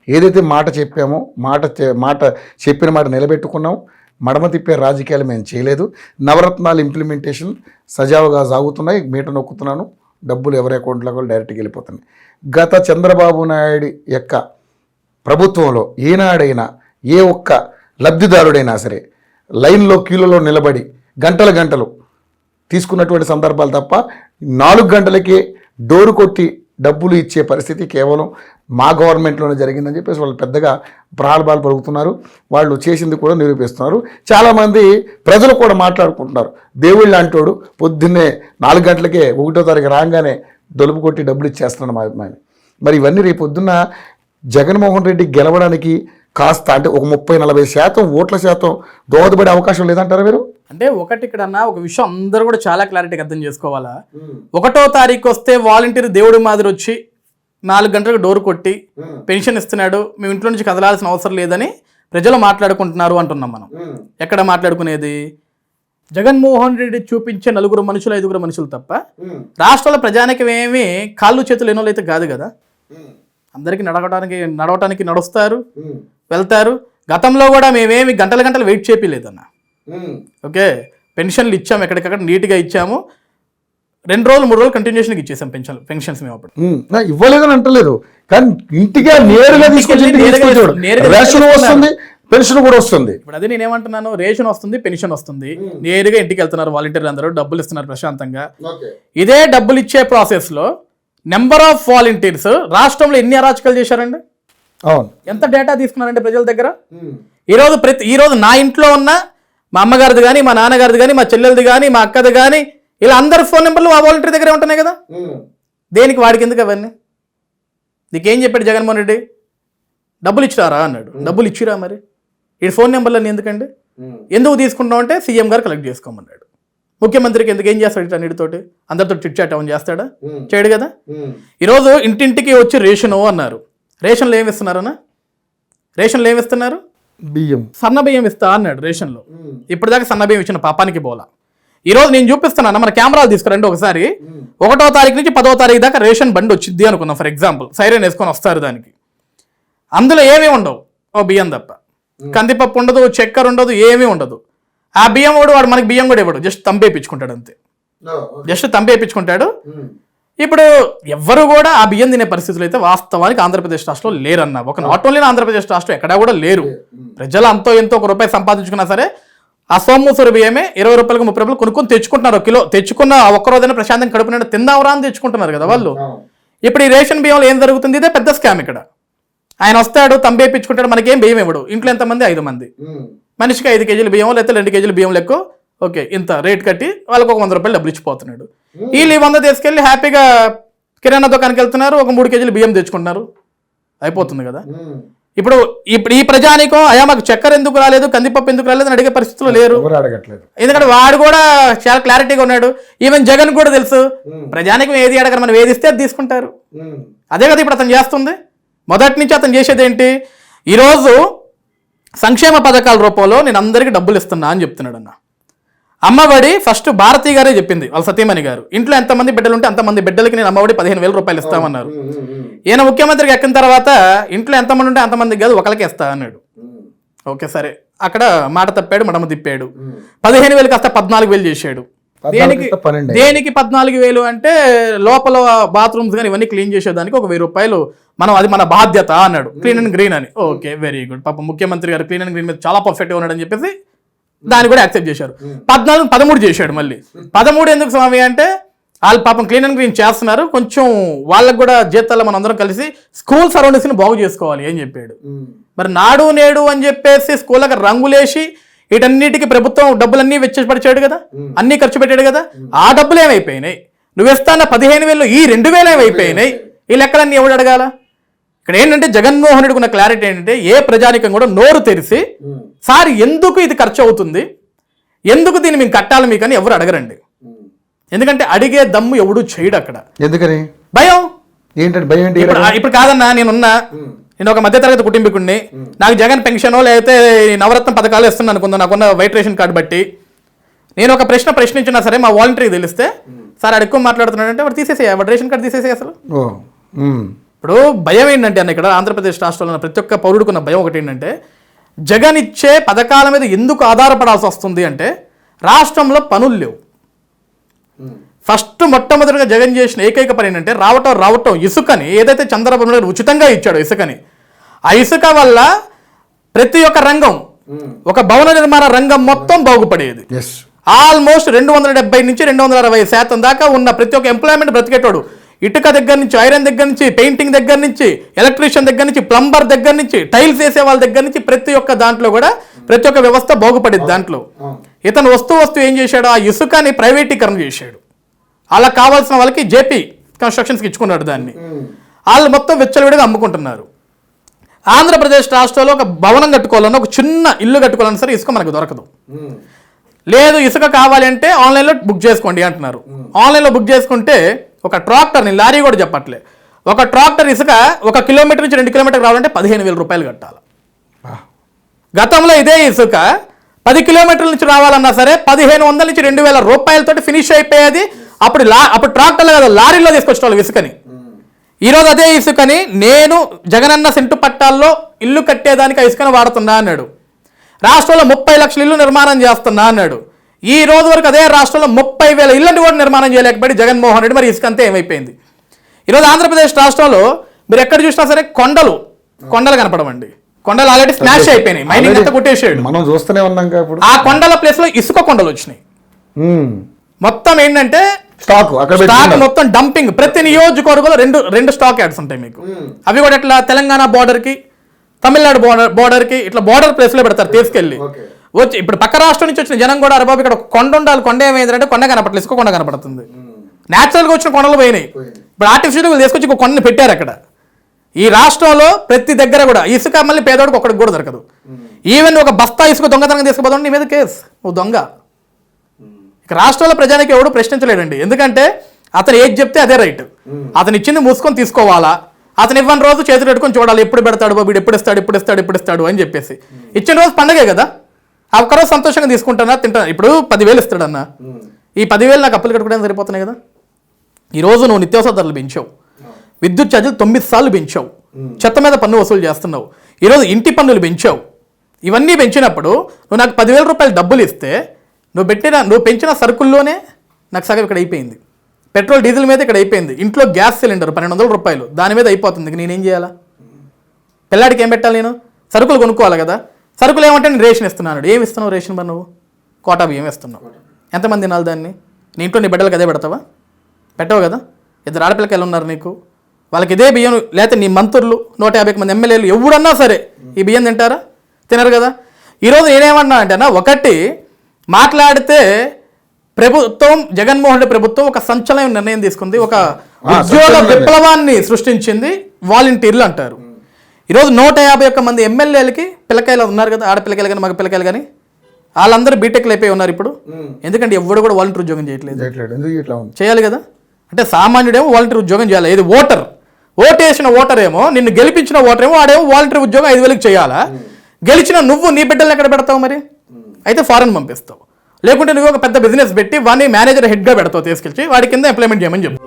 ఏదైతే మాట చెప్పామో మాట చెప్పిన మాట నిలబెట్టుకున్నాం. మడమ తిప్పే రాజకీయాలు మేము చేయలేదు. నవరత్నాలు ఇంప్లిమెంటేషన్ సజావుగా సాగుతున్నాయి. మీట నొక్కుతున్నాను, డబ్బులు ఎవరి అకౌంట్లో కూడా డైరెక్ట్గా వెళ్ళిపోతున్నాయి. గత చంద్రబాబు నాయుడు యొక్క ప్రభుత్వంలో ఏనాడైనా ఏ ఒక్క లబ్ధిదారుడైనా సరే లైన్లో క్యూలలో నిలబడి గంటలు తీసుకున్నటువంటి సందర్భాలు తప్ప 4 గంటలకే డోరు కొట్టి డబ్బులు ఇచ్చే పరిస్థితి కేవలం మా గవర్నమెంట్లోనే జరిగిందని చెప్పేసి వాళ్ళు పెద్దగా ప్రగల్భాలు పలుకుతున్నారు. వాళ్ళు చేసింది కూడా నిరూపిస్తున్నారు. చాలామంది ప్రజలు కూడా మాట్లాడుకుంటున్నారు, దేవుళ్ళు అంటోడు పొద్దున్నే 4 గంటలకే 1వ తారీఖు రాగానే దొలుపు కొట్టి డబ్బులు ఇచ్చేస్తున్నాడు మా అభిమాని. మరి ఇవన్నీ రేపు పొద్దున్న జగన్మోహన్ రెడ్డి గెలవడానికి కాస్త అంటే ఒక 30-40% ఓట్ల శాతం దోహదపడే అవకాశం లేదంటారా మీరు? అంటే ఒకటి ఇక్కడ అన్న ఒక విషయం అందరూ కూడా చాలా క్లారిటీగా అర్థం చేసుకోవాలా. 1వ తారీఖు వస్తే వాలంటీర్ దేవుడి మాదిరి వచ్చి 4 గంటలకు డోర్ కొట్టి పెన్షన్ ఇస్తున్నాడు, మేము ఇంట్లో నుంచి కదలాల్సిన అవసరం లేదని ప్రజలు మాట్లాడుకుంటున్నారు అంటున్నాం మనం. ఎక్కడ మాట్లాడుకునేది? జగన్మోహన్ రెడ్డి చూపించే 4 మనుషులు 5 మనుషులు తప్ప రాష్ట్రంలో ప్రజానికి ఏమీ కాళ్ళు చేతులు ఎన్నోళ్ళు అయితే కాదు కదా. అందరికీ నడవటానికి నడుస్తారు, వెళ్తారు. గతంలో కూడా మేమేమి గంటలు వెయిట్ చేయలేదన్న. ఓకే, పెన్షన్లు ఇచ్చాము, ఎక్కడికక్కడ నీట్గా ఇచ్చాము. 2 రోజులు 3 రోజులు కంటిన్యూషన్గా ఇచ్చేసాం పెన్షన్స్ మేము అప్పుడు. ఇవ్వలేదని అంటలేదు, కానీ ఇంటిగా నేరుగా రేషన్ వస్తుంది, పెన్షన్ కూడా వస్తుంది. ఇప్పుడు అదే నేనేమంటున్నాను, రేషన్ వస్తుంది, పెన్షన్ వస్తుంది, నేరుగా ఇంటికి వెళ్తున్నారు వాలంటీర్లు అందరూ, డబ్బులు ఇస్తున్నారు ప్రశాంతంగా. ఇదే డబ్బులు ఇచ్చే ప్రాసెస్లో నెంబర్ ఆఫ్ వాలంటీర్స్ రాష్ట్రంలో ఎన్ని అరాచకాలు చేశారండి? అవును, ఎంత డేటా తీసుకున్నారంటే ప్రజల దగ్గర. ఈరోజు నా ఇంట్లో ఉన్న మా అమ్మగారిది కానీ, మా నాన్నగారిది కానీ, మా చెల్లెలది కానీ, మా అక్కది కానీ, ఇలా అందరి ఫోన్ నెంబర్లు ఆ వాలంటీర్ దగ్గరే ఉంటున్నాయి కదా. దేనికి? వాడికి ఎందుకు అవన్నీ? నీకేం చెప్పాడు జగన్మోహన్ రెడ్డి? డబ్బులు ఇచ్చిరారా అన్నాడు. డబ్బులు ఇచ్చిరా, మరి ఈ ఫోన్ నెంబర్లన్నీ ఎందుకండి? ఎందుకు తీసుకుంటాం అంటే సీఎం గారు కలెక్ట్ చేసుకోమన్నాడు. ముఖ్యమంత్రికి ఎందుకు? ఏం చేస్తాడు అన్నిటితోటి? అందరితో చిట్ చాట్ ఏమని చేస్తాడా? చేయడు కదా. ఈరోజు ఇంటింటికి వచ్చి రేషను అన్నారు. రేషన్లు ఏమి ఇస్తున్నారన్నా? రేషన్లు ఏమి ఇస్తున్నారు? బియ్యం, సన్న బియ్యం ఇస్తా అన్నాడు రేషన్లో. ఇప్పటిదాకా సన్న బియ్యం ఇచ్చిన పాపానికి పోలా. ఈరోజు నేను చూపిస్తున్నాను, మన కెమెరాలు తీసుకురండి ఒకసారి. 1వ తారీఖు నుంచి 10వ తారీఖు దాకా రేషన్ బండి వచ్చింది అనుకుందాం ఫర్ ఎగ్జాంపుల్. సైరన్ వేసుకొని వస్తారు దానికి. అందులో ఏమీ ఉండవు, ఓ బియ్యం తప్ప. కందిపప్పు ఉండదు, చక్కెర ఉండదు, ఏమీ ఉండదు. ఆ బియ్యం వాడు మనకి బియ్యం కూడా ఇవ్వడు, జస్ట్ తంపేపించుకుంటాడు అంతే. జస్ట్ తంపేపించుకుంటాడు. ఇప్పుడు ఎవ్వరు కూడా ఆ బియ్యం తినే పరిస్థితులు అయితే వాస్తవానికి ఆంధ్రప్రదేశ్ రాష్ట్రంలో లేరన్న. ఒక నాట్ ఓన్లీ ఆంధ్రప్రదేశ్ రాష్ట్రం, ఎక్కడా కూడా లేరు. ప్రజలు అంతో ఎంతో ₹1 సంపాదించుకున్నా సరే ఆ సోమూసూరు బియ్యమే 20 రూపాయలకు 30 రూపాయలు కొనుక్కొని తెచ్చుకుంటున్నారు. కిలో తెచ్చుకున్న ఒక్కరోజైనా ప్రశాంతంగా కడుపు నిండా తిందావరా అని తెచ్చుకుంటున్నారు కదా వాళ్ళు. ఇప్పుడు ఈ రేషన్ బియ్యంలో ఏం జరుగుతుంది? ఇదే పెద్ద స్కామ్ ఇక్కడ. ఆయన వస్తాడు, తంబేపించుకుంటాడు, మనకేం బియ్యం ఇవ్వడు. ఇంట్లో ఎంతమంది? 5 మంది. మనిషికి 5 కేజీలు బియ్యం లేకపోతే 2 కేజీలు బియ్యం లెక్క ఓకే ఇంత రేట్ కట్టి వాళ్ళకి ఒక 100 రూపాయలు డబ్బులు ఇచ్చిపోతున్నాడు. వీళ్ళు 100 తీసుకెళ్ళి హ్యాపీగా కిరాణా దుకాణానికి వెళ్తున్నారు, ఒక 3 కేజీలు బియ్యం తెచ్చుకుంటున్నారు, అయిపోతుంది కదా. ఇప్పుడు ఈ ప్రజానికం అయ్యా మాకు చక్కెర ఎందుకు రాలేదు, కందిపప్పు ఎందుకు రాలేదు అని అడిగే పరిస్థితులు లేరు. ఎందుకంటే వాడు కూడా చాలా క్లారిటీగా ఉన్నాడు. ఈవెన్ జగన్ కూడా తెలుసు ప్రజానికం ఏది అడగరు, మనం ఏది ఇస్తే అది తీసుకుంటారు. అదే కదా ఇప్పుడు అతను చేస్తుంది. మొదటి నుంచి అతను చేసేది ఏంటి? ఈరోజు సంక్షేమ పథకాల రూపంలో నేను అందరికీ డబ్బులు ఇస్తున్నా అని చెప్తున్నాడు అన్న. అమ్మఒడి ఫస్ట్ భారతీ గారే చెప్పింది, వాళ్ళ సతీమణి గారు. ఇంట్లో ఎంతమంది బిడ్డలు ఉంటే అంతమంది బిడ్డలకి నేను అమ్మఒడి 15,000 రూపాయలు ఇస్తామన్నారు. ఈయన ముఖ్యమంత్రికి ఎక్కిన తర్వాత ఇంట్లో ఎంతమంది ఉంటే అంతమందికి కాదు ఒకరికి ఇస్తా అన్నాడు. ఓకే సరే, అక్కడ మాట తప్పాడు, మడమ తిప్పాడు. 15,000 కాస్త 14,000 చేశాడు. దేనికి 14,000 అంటే లోపల బాత్రూమ్స్ కానీ ఇవన్నీ క్లీన్ చేసేదానికి ఒక 1,000 రూపాయలు మనం, అది మన బాధ్యత అన్నాడు. క్లీన్ అండ్ గ్రీన్ అని. Okay very good. పాపం ముఖ్యమంత్రి గారు క్లీన్ అండ్ గ్రీన్ మీద చాలా పర్ఫెక్ట్గా ఉన్నాడు అని చెప్పేసి దాన్ని కూడా యాక్సెప్ట్ చేశారు. 14, 13 చేశాడు. మళ్ళీ 13 ఎందుకు స్వామి అంటే వాళ్ళు పాపం క్లీన్ అండ్ గ్రీన్ చేస్తున్నారు, కొంచెం వాళ్ళకు కూడా జీతాల్లో మనం అందరం కలిసి స్కూల్ సరౌండింగ్స్ని బాగు చేసుకోవాలి అని చెప్పాడు. మరి నాడు నేడు అని చెప్పేసి స్కూళ్ళకి రంగులేసి వీటన్నిటికీ ప్రభుత్వం డబ్బులన్నీ వెచ్చిపరిచాడు కదా, అన్నీ ఖర్చు పెట్టాడు కదా. ఆ డబ్బులు ఏమైపోయినాయి? నువ్వు ఇస్తాన్న 15,000 ఈ 2,000 ఏమైపోయినాయి? ఈ లెక్కలన్నీ ఎవడు అడగాల? ఇక్కడ ఏంటంటే జగన్మోహన్ రెడ్డికి ఉన్న క్లారిటీ ఏంటంటే ఏ ప్రజానికం కూడా నోరు తెరిచి సార్ ఎందుకు ఇది ఖర్చు అవుతుంది, ఎందుకు దీన్ని మేము కట్టాలి మీకు అని ఎవరు అడగరండి. ఎందుకంటే అడిగే దమ్ము ఎవడు చేయడు అక్కడ. ఎందుకని? భయం. ఏంటంటే భయం ఏంటి? ఇప్పుడు కాదన్నా, నేను ఒక మధ్యతరగతి కుటుంబీకుడిని, నాకు జగన్ పెన్షనో లేకపోతే నవరత్న పథకాలు ఇస్తున్నాను అనుకుందా, నాకున్న వైట్ రేషన్ కార్డు బట్టి నేను ఒక ప్రశ్నించినా సరే మా వాలంటీర్కి తెలిస్తే సార్ అడు ఎక్కువ మాట్లాడుతున్నాడంటే వాడు తీసేసే, వాడు రేషన్ కార్డు తీసేసే. అసలు ఇప్పుడు భయం ఏంటంటే అన్న ఇక్కడ ఆంధ్రప్రదేశ్ రాష్ట్రంలో ఉన్న ప్రతి ఒక్క పౌరుడుకున్న భయం ఒకటి ఏంటంటే జగన్ ఇచ్చే పథకాల మీద ఎందుకు ఆధారపడాల్సి వస్తుంది అంటే రాష్ట్రంలో పనులు లేవు. ఫస్ట్ మొట్టమొదటిగా జగన్ చేసిన ఏకైక పని ఏంటంటే రావటం ఇసుకని ఏదైతే చంద్రబాబు నాయుడు ఉచితంగా ఇచ్చాడో ఇసుకని, ఆ ఇసుక వల్ల ప్రతి ఒక్క రంగం, ఒక భవన నిర్మాణ రంగం మొత్తం బాగుపడేది. ఆల్మోస్ట్ 270 నుంచి 260% దాకా ఉన్న ప్రతి ఒక్క ఎంప్లాయ్మెంట్ బ్రతికేటోడు. ఇటుక దగ్గర నుంచి, ఐరన్ దగ్గర నుంచి, పెయింటింగ్ దగ్గర నుంచి, ఎలక్ట్రీషియన్ దగ్గర నుంచి, ప్లంబర్ దగ్గర నుంచి, టైల్స్ వేసే వాళ్ళ దగ్గర నుంచి ప్రతి ఒక్క దాంట్లో కూడా ప్రతి ఒక్క వ్యవస్థ బాగుపడేది. దాంట్లో ఇతను వస్తూ ఏం చేశాడు, ఆ ఇసుకని ప్రైవేటీకరణ చేశాడు. అలా కావాల్సిన వాళ్ళకి జేపీ కన్స్ట్రక్షన్స్కి ఇచ్చుకున్నాడు దాన్ని. వాళ్ళు మొత్తం విచ్చలవిడిగా అమ్ముకుంటున్నారు. ఆంధ్రప్రదేశ్ రాష్ట్రంలో ఒక భవనం కట్టుకోవాలన్నా, ఒక చిన్న ఇల్లు కట్టుకోవాలన్నా సరే ఇసుక మనకు దొరకదు. లేదు ఇసుక కావాలి అంటే ఆన్లైన్లో బుక్ చేసుకోండి అంటున్నారు. ఆన్లైన్లో బుక్ చేసుకుంటే ఒక ట్రాక్టర్ని, లారీ కూడా చెప్పట్లే, ఒక ట్రాక్టర్ ఇసుక 1 కిలోమీటర్ నుంచి 2 కిలోమీటర్లు రావాలంటే 15,000 రూపాయలు కట్టాలి. గతంలో ఇదే ఇసుక 10 కిలోమీటర్ల నుంచి రావాలన్నా సరే 1,500 నుంచి 2,000 రూపాయలతోటి ఫినిష్ అయిపోయేది. అప్పుడు ట్రాక్టర్లు కదా, లారీలో తీసుకొచ్చేవాళ్ళు ఇసుకని. ఈరోజు అదే ఇసుకని నేను జగనన్న సెంటు పట్టాల్లో ఇల్లు కట్టేదానికి ఆ ఇసుకను వాడుతున్నా అన్నాడు. రాష్ట్రంలో 30 లక్షల ఇల్లు నిర్మాణం చేస్తున్నా అన్నాడు. ఈ రోజు వరకు అదే రాష్ట్రంలో 30,000 ఇళ్ళని కూడా నిర్మాణం చేయలేకపోయి జగన్మోహన్ రెడ్డి. మరి ఇసుక అంతా ఏమైపోయింది? ఈరోజు ఆంధ్రప్రదేశ్ రాష్ట్రంలో మీరు ఎక్కడ చూసినా సరే కొండలు కనపడమండి. కొండలు ఆల్రెడీ స్మాష్ అయిపోయినాయి, మైనింగ్ అంతా కొట్టేసాడు. మనం చూస్తూనే ఉన్నాం. ఆ కొండల ప్లేస్ లో ఇసుక కొండలు వచ్చినాయి. మొత్తం ఏంటంటే స్టాక్ మొత్తం డంపింగ్. ప్రతి నియోజకవర్గంలో రెండు స్టాక్ యార్డ్స్ ఉంటాయి మీకు. అవి కూడా ఇట్లా తెలంగాణ బోర్డర్ కి, తమిళనాడు బోర్డర్ కి ఇట్లా బోర్డర్ ప్లేస్ లో పెడతారు తీసుకెళ్లి. వచ్చి ఇప్పుడు పక్క రాష్ట్రం నుంచి వచ్చిన జనం కూడా అరబాబు ఇక్కడ కొండ ఉండాలి, కొండ ఏమైందంటే కొండ కనపడలేదు, ఇసుక కొండ కనపడుతుంది. న్యాచురల్ గా వచ్చిన కొండలు పోయినాయి. ఇప్పుడు ఆర్టిఫిషియల్ తీసుకొచ్చి ఒక కొండని పెట్టారు అక్కడ. ఈ రాష్ట్రంలో ప్రతి దగ్గర కూడా ఇసుక మళ్ళీ పేదోడికి ఒక్కడికి కూడా దొరకదు. ఈవెన్ ఒక బస్తా ఇసుక దొంగతనంగా తీసుకుపోతాడు, నీ మీద కేసు, నువ్వు దొంగ. ఇక రాష్ట్రంలో ప్రజానికి ఎవడు ప్రశ్నించలేడండి. ఎందుకంటే అతను ఏది చెప్తే అదే రైట్. అతను ఇచ్చింది మూసుకొని తీసుకోవాలా, అతను ఇవ్వని రోజు చేతులు పెట్టుకొని చూడాలి, ఎప్పుడు పెడతాడు బాబు, ఎప్పుడు ఇస్తాడు అని చెప్పేసి. ఇచ్చిన రోజు పండగే కదా, ఆ ఒక్కరోజు సంతోషంగా తీసుకుంటానా, తింటాను. ఇప్పుడు 10,000 ఇస్తాడన్న, ఈ 10,000 నాకు అప్పులు కట్టుకోవడానికి సరిపోతున్నాయి కదా. ఈరోజు నువ్వు నిత్యావసర ధరలు పెంచావు, విద్యుత్ ఛార్జీలు 9 సార్లు పెంచావు, చెత్త మీద పన్ను వసూలు చేస్తున్నావు, ఈరోజు ఇంటి పన్నులు పెంచావు. ఇవన్నీ పెంచినప్పుడు నువ్వు నాకు 10,000 రూపాయలు డబ్బులు ఇస్తే నువ్వు పెంచిన సరుకుల్లోనే నాకు సగం ఇక్కడ అయిపోయింది. పెట్రోల్ డీజిల్ మీద ఇక్కడ అయిపోయింది. ఇంట్లో గ్యాస్ సిలిండర్ 1,200 రూపాయలు దాని మీద అయిపోతుంది. నేనేం చేయాలా? పిల్లాడికి ఏం పెట్టాలి? నేను సరుకులు కొనుక్కోవాలి కదా. సరుకులు ఏమంటే నేను రేషన్ ఇస్తున్నాను. ఏమి ఇస్తున్నావు రేషన్? మరి నువ్వు కోటా బియ్యం ఇస్తున్నావు. ఎంతమంది తినాలి దాన్ని? నీ ఇంట్లో నీ బిడ్డలకు అదే పెడతావా? పెట్టవు కదా. 2 ఆడపిల్లకాయలు ఉన్నారు నీకు, వాళ్ళకి ఇదే బియ్యం. లేకపోతే నీ మంత్రులు 150 మంది ఎమ్మెల్యేలు ఎవడన్నా సరే ఈ బియ్యం తింటారా? తినరు కదా. ఈరోజు నేనేమన్నా అంటేనా, ఒకటి మాట్లాడితే ప్రభుత్వం, జగన్మోహన్ రెడ్డి ప్రభుత్వం ఒక సంచలన నిర్ణయం తీసుకుంది, ఒక ఉద్యోగ విప్లవాన్ని సృష్టించింది. వాలంటీర్లు అంటారు. ఈరోజు 151 మంది ఎమ్మెల్యేలకి పిల్లకాయలు ఉన్నారు కదా, ఆడపిల్లకాయలు కానీ మగ పిల్లకాయలు కానీ, వాళ్ళందరూ బీటెక్లు అయిపోయి ఉన్నారు ఇప్పుడు. ఎందుకంటే ఎవడు కూడా వాలంటీర్ ఉద్యోగం చేయట్లేదు. చేయాలి కదా. అంటే సామాన్యుడేమో వాలంటీర్ ఉద్యోగం చేయాలి. ఇది ఓటేసిన ఓటర్ ఏమో, నిన్ను గెలిపించిన ఓటర్ ఏమో వాడేమో వాలంటీర్ ఉద్యోగం 5,000కి చేయాలా? గెలిచిన నువ్వు నీ బిడ్డలను ఎక్కడ పెడతావు? మరి అయితే ఫారెన్ పంపిస్తావు, లేకుంటే నువ్వు ఒక పెద్ద బిజినెస్ పెట్టి వాడిని మేనేజర్ హెడ్గా పెడతావు, తీసుకెళ్ళి వాడి కింద ఎంప్లాయ్మెంట్ చేయమని చెప్పు.